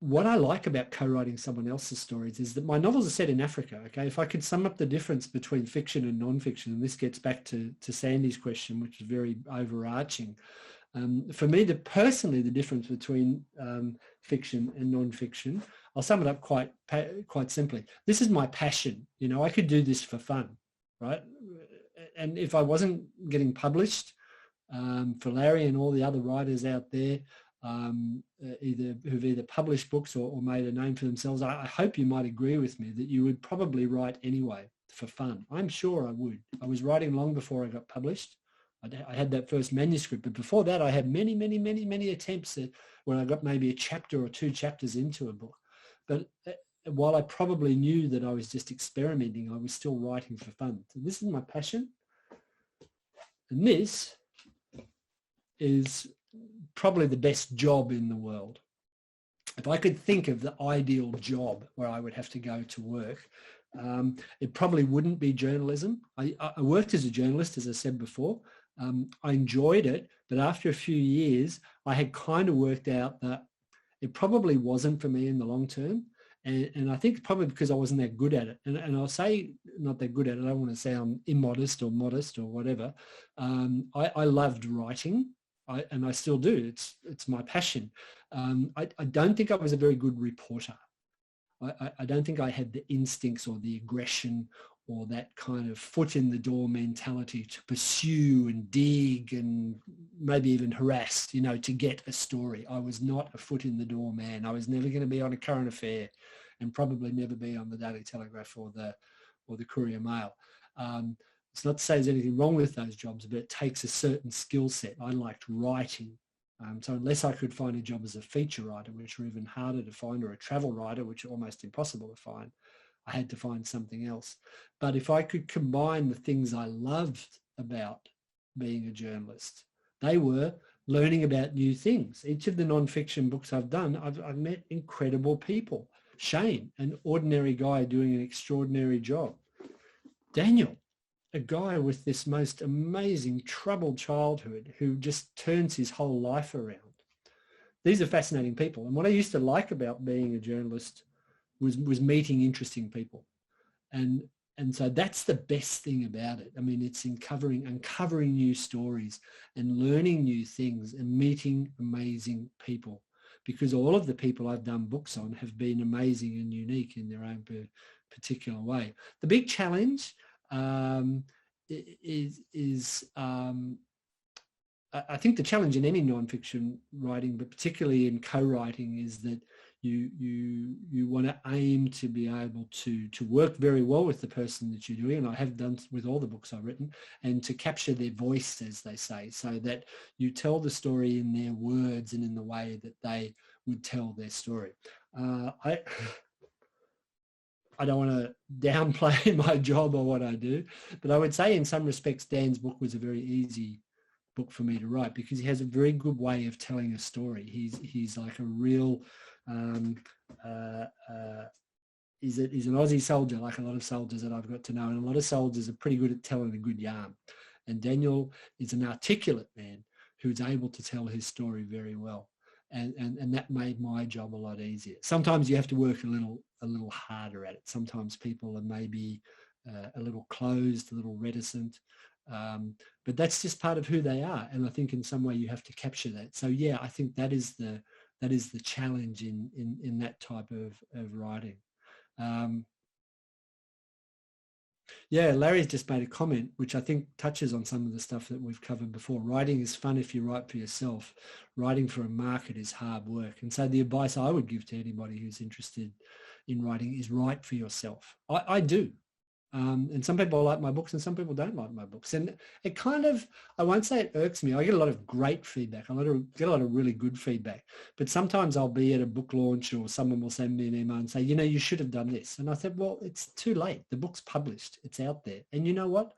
What I like about co-writing someone else's stories is that my novels are set in Africa. Okay. If I could sum up the difference between fiction and non-fiction, and this gets back to Sandy's question, which is very overarching. For me, personally, the difference between fiction and non-fiction, I'll sum it up quite simply. This is my passion. You know, I could do this for fun, right? And if I wasn't getting published, for Larry and all the other writers out there who've either published books or made a name for themselves, I hope you might agree with me that you would probably write anyway for fun. I'm sure I would. I was writing long before I got published. I had that first manuscript, but before that I had many, many, many, many attempts where I got maybe a chapter or two chapters into a book. But while I probably knew that I was just experimenting, I was still writing for fun. So this is my passion. And this is probably the best job in the world. If I could think of the ideal job where I would have to go to work, it probably wouldn't be journalism. I worked as a journalist, as I said before. I enjoyed it, but after a few years, I had kind of worked out that it probably wasn't for me in the long term. And I think probably because I wasn't that good at it. And I'll say not that good at it. I don't want to sound immodest or modest or whatever. I loved writing, and I still do. It's my passion. I don't think I was a very good reporter. I don't think I had the instincts or the aggression or that kind of foot in the door mentality to pursue and dig and maybe even harass, to get a story. I was not a foot in the door man. I was never going to be on a current affair and probably never be on the Daily Telegraph or the Courier Mail. It's not to say there's anything wrong with those jobs, but it takes a certain skill set. I liked writing. So unless I could find a job as a feature writer, which are even harder to find, or a travel writer, which are almost impossible to find, I had to find something else. But if I could combine the things I loved about being a journalist, they were learning about new things. Each of the non-fiction books I've done, I've met incredible people. Shane, an ordinary guy doing an extraordinary job. Daniel, a guy with this most amazing troubled childhood who just turns his whole life around. These are fascinating people. And what I used to like about being a journalist was meeting interesting people. And so that's the best thing about it. I mean, it's uncovering new stories and learning new things and meeting amazing people, because all of the people I've done books on have been amazing and unique in their own particular way. The big challenge is I think the challenge in any nonfiction writing, but particularly in co-writing, is that you want to aim to be able to work very well with the person that you're doing, and I have done with all the books I've written, and to capture their voice, as they say, so that you tell the story in their words and in the way that they would tell their story. I don't want to downplay my job or what I do, but I would say in some respects Dan's book was a very easy book for me to write, because he has a very good way of telling a story. He's like a real he's an Aussie soldier, like a lot of soldiers that I've got to know, and a lot of soldiers are pretty good at telling a good yarn. And Daniel is an articulate man who's able to tell his story very well, and that made my job a lot easier. Sometimes you have to work a little harder at it. Sometimes people are maybe a little closed, a little reticent, but that's just part of who they are, and I think in some way you have to capture that. So yeah, I think that is the challenge in that type of writing. Yeah, Larry's just made a comment which I think touches on some of the stuff that we've covered before. Writing is fun if you write for yourself. Writing for a market is hard work. And so the advice I would give to anybody who's interested in writing is write for yourself. I do. And some people like my books and some people don't like my books. And it kind of, I won't say it irks me. I get a lot of great feedback. I get a lot of really good feedback. But sometimes I'll be at a book launch or someone will send me an email and say, you know, you should have done this. And I said, well, it's too late. The book's published. It's out there. And you know what?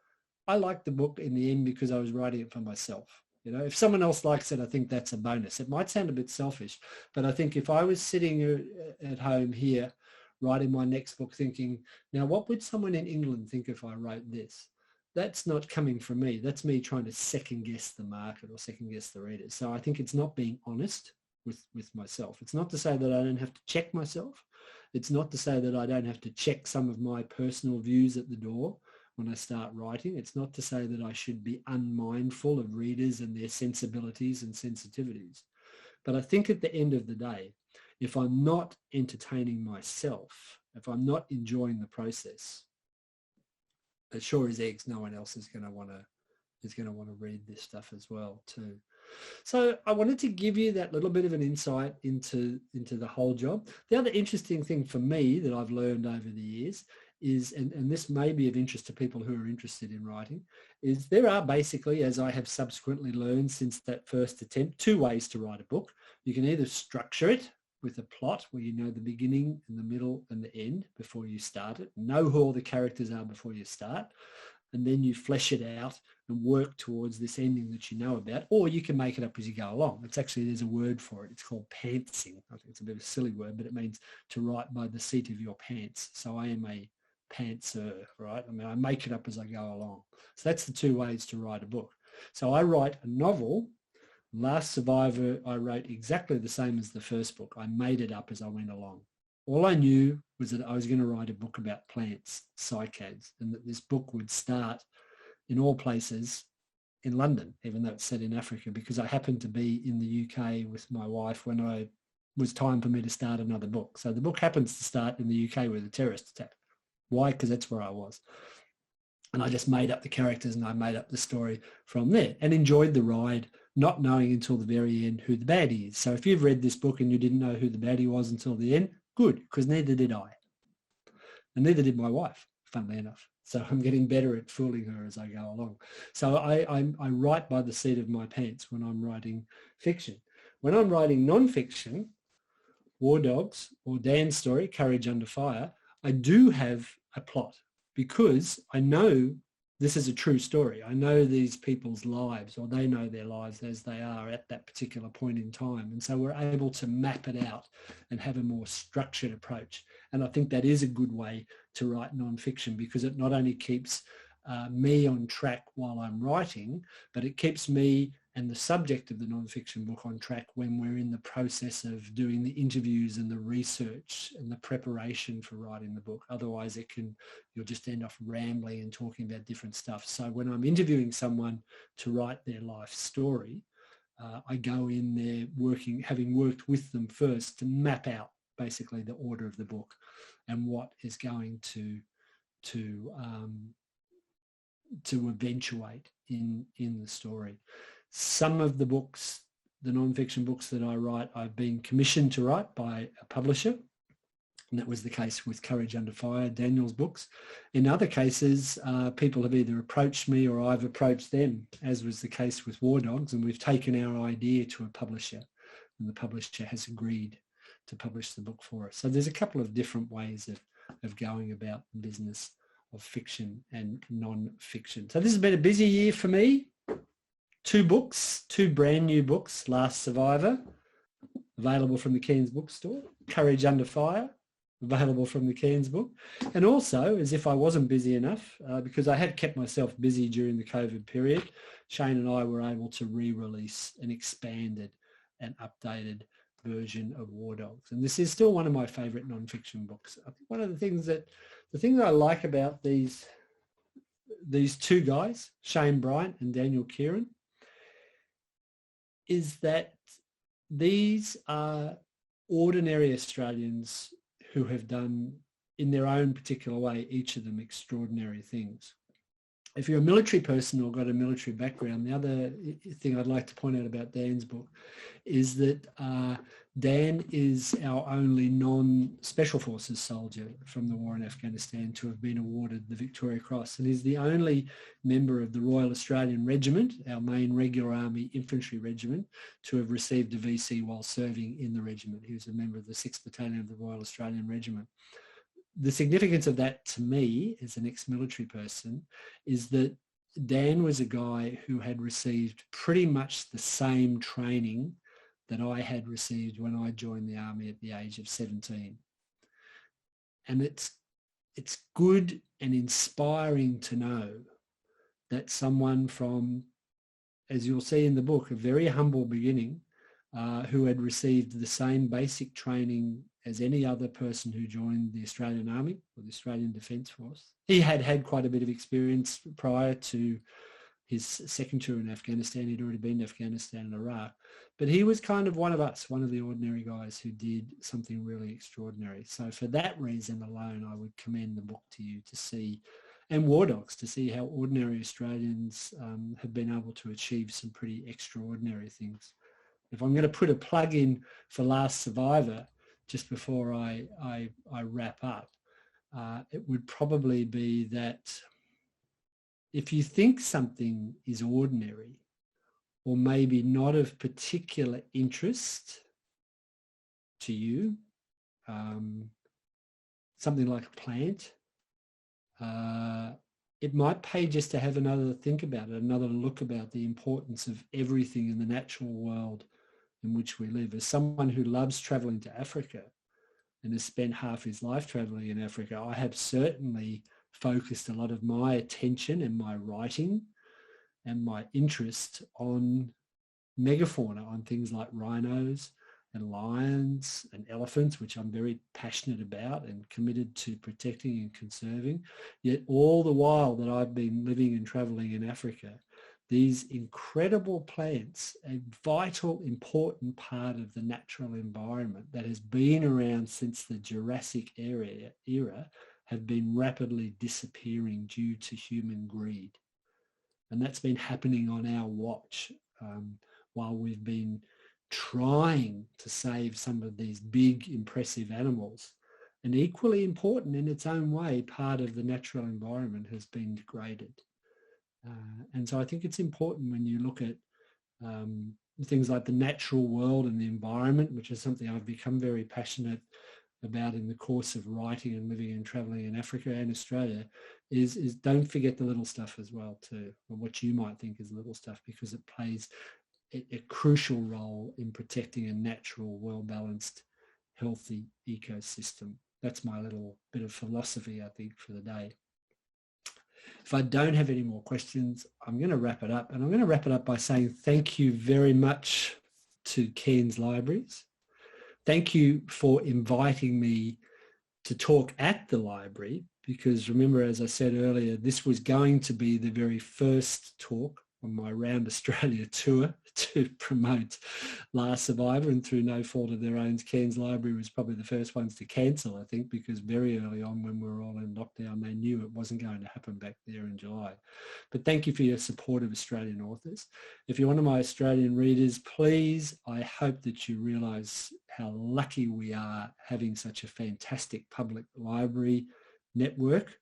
I liked the book in the end because I was writing it for myself. You know, if someone else likes it, I think that's a bonus. It might sound a bit selfish, but I think if I was sitting at home here writing my next book thinking, now what would someone in England think if I wrote this? That's not coming from me. That's me trying to second guess the market or second guess the readers. So I think it's not being honest with myself. It's not to say that I don't have to check myself. It's not to say that I don't have to check some of my personal views at the door when I start writing. It's not to say that I should be unmindful of readers and their sensibilities and sensitivities. But I think at the end of the day, if I'm not entertaining myself, if I'm not enjoying the process, as sure as eggs, no one else is going to want to read this stuff as well too. So I wanted to give you that little bit of an insight into the whole job. The other interesting thing for me that I've learned over the years is, and this may be of interest to people who are interested in writing, is there are basically, as I have subsequently learned since that first attempt, two ways to write a book. You can either structure it with a plot where you know the beginning and the middle and the end before you start it, know who all the characters are before you start, and then you flesh it out and work towards this ending that you know about, or you can make it up as you go along. It's actually, there's a word for it. It's called pantsing. I think it's a bit of a silly word, but it means to write by the seat of your pants. So I am a pantser, right? I mean, I make it up as I go along. So that's the two ways to write a book. So I write a novel. Last Survivor, I wrote exactly the same as the first book. I made it up as I went along. All I knew was that I was going to write a book about plants, cycads, and that this book would start in all places in London, even though it's set in Africa, because I happened to be in the UK with my wife when it was time for me to start another book. So the book happens to start in the UK with a terrorist attack. Why? Because that's where I was. And I just made up the characters and I made up the story from there and enjoyed the ride, not knowing until the very end who the baddie is. So if you've read this book and you didn't know who the baddie was until the end, good, because neither did I. And neither did my wife, funnily enough. So I'm getting better at fooling her as I go along. So I write by the seat of my pants when I'm writing fiction. When I'm writing non-fiction, War Dogs or Dan's story, Courage Under Fire, I do have a plot, because I know this is a true story. I know these people's lives, or they know their lives as they are at that particular point in time. And so we're able to map it out and have a more structured approach. And I think that is a good way to write nonfiction, because it not only keeps me on track while I'm writing, but it keeps me and the subject of the nonfiction book on track when we're in the process of doing the interviews and the research and the preparation for writing the book. Otherwise you'll just end up rambling and talking about different stuff. So when I'm interviewing someone to write their life story, I go in there having worked with them first to map out basically the order of the book and what is going to eventuate in the story. Some of the books, the non-fiction books that I write, I've been commissioned to write by a publisher. And that was the case with Courage Under Fire, Daniel's books. In other cases, people have either approached me or I've approached them, as was the case with War Dogs, and we've taken our idea to a publisher, and the publisher has agreed to publish the book for us. So there's a couple of different ways of going about the business of fiction and non-fiction. So this has been a busy year for me. 2 books, 2 brand new books: Last Survivor, available from the Cairns bookstore; Courage Under Fire, available from the Cairns book. And also, as if I wasn't busy enough, because I had kept myself busy during the COVID period, Shane and I were able to re-release an expanded and updated version of War Dogs. And this is still one of my favourite non-fiction books. I think one of the things that I like about these 2 guys, Shane Bryant and Daniel Kieran, is that these are ordinary Australians who have done, in their own particular way, each of them extraordinary things. If you're a military person or got a military background, the other thing I'd like to point out about Dan's book is that Dan is our only non-Special Forces soldier from the war in Afghanistan to have been awarded the Victoria Cross, and is the only member of the Royal Australian Regiment, our main regular army infantry regiment, to have received a VC while serving in the regiment. He was a member of the 6th Battalion of the Royal Australian Regiment. The significance of that to me as an ex-military person is that Dan was a guy who had received pretty much the same training that I had received when I joined the army at the age of 17. And it's good and inspiring to know that someone from, as you'll see in the book, a very humble beginning, who had received the same basic training as any other person who joined the Australian Army or the Australian Defence Force. He had quite a bit of experience prior to his second tour in Afghanistan. He'd already been to Afghanistan and Iraq, but he was kind of one of us, one of the ordinary guys who did something really extraordinary. So for that reason alone, I would commend the book to you to see, and War Dogs, to see how ordinary Australians have been able to achieve some pretty extraordinary things. If I'm going to put a plug in for Last Survivor just before I wrap up, it would probably be that if you think something is ordinary or maybe not of particular interest to you, something like a plant, it might pay just to have another think about it, another look about the importance of everything in the natural world in which we live. As someone who loves traveling to Africa and has spent half his life traveling in Africa, I have certainly focused a lot of my attention and my writing and my interest on megafauna, on things like rhinos and lions and elephants, which I'm very passionate about and committed to protecting and conserving. Yet all the while that I've been living and traveling in Africa, these incredible plants, a vital, important part of the natural environment that has been around since the Jurassic era, have been rapidly disappearing due to human greed. And that's been happening on our watch while we've been trying to save some of these big, impressive animals. And equally important in its own way, part of the natural environment has been degraded. And so I think it's important when you look at things like the natural world and the environment, which is something I've become very passionate about in the course of writing and living and traveling in Africa and Australia is don't forget the little stuff as well too, or what you might think is little stuff, because it plays a crucial role in protecting a natural, well-balanced, healthy ecosystem. That's my little bit of philosophy, I think, for the day. If I don't have any more questions, I'm going to wrap it up. And I'm going to wrap it up by saying thank you very much to Cairns Libraries. Thank you for inviting me to talk at the library, because remember, as I said earlier, this was going to be the very first talk on my Round Australia tour to promote Last Survivor, and through no fault of their own, Cairns Library was probably the first ones to cancel, I think, because very early on when we were all in lockdown, they knew it wasn't going to happen back there in July. But thank you for your support of Australian authors. If you're one of my Australian readers, please, I hope that you realise how lucky we are having such a fantastic public library network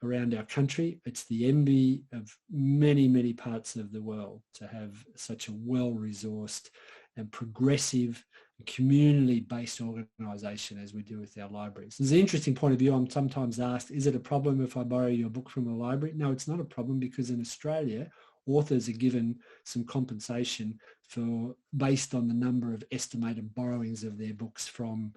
around our country. It's the envy of many, many parts of the world to have such a well-resourced and progressive, community-based organisation as we do with our libraries. There's an interesting point of view. I'm sometimes asked, is it a problem if I borrow your book from a library? No, it's not a problem, because in Australia, authors are given some compensation based on the number of estimated borrowings of their books from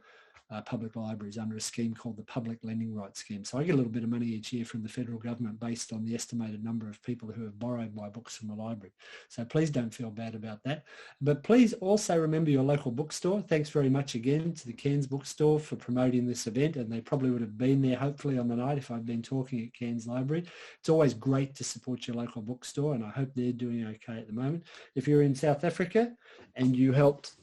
public libraries under a scheme called the Public Lending Rights Scheme. So I get a little bit of money each year from the federal government based on the estimated number of people who have borrowed my books from the library. So please don't feel bad about that. But please also remember your local bookstore. Thanks very much again to the Cairns Bookstore for promoting this event, and they probably would have been there hopefully on the night if I'd been talking at Cairns Library. It's always great to support your local bookstore, and I hope they're doing okay at the moment. If you're in South Africa and you helped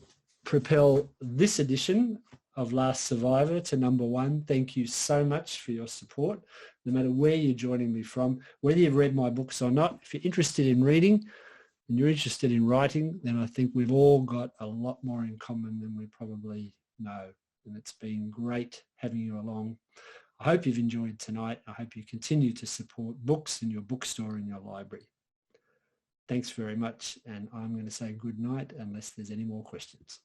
propel this edition of Last Survivor to #1. Thank you so much for your support, no matter where you're joining me from, whether you've read my books or not. If you're interested in reading and you're interested in writing, then I think we've all got a lot more in common than we probably know. And it's been great having you along. I hope you've enjoyed tonight. I hope you continue to support books in your bookstore and your library. Thanks very much. And I'm going to say good night unless there's any more questions.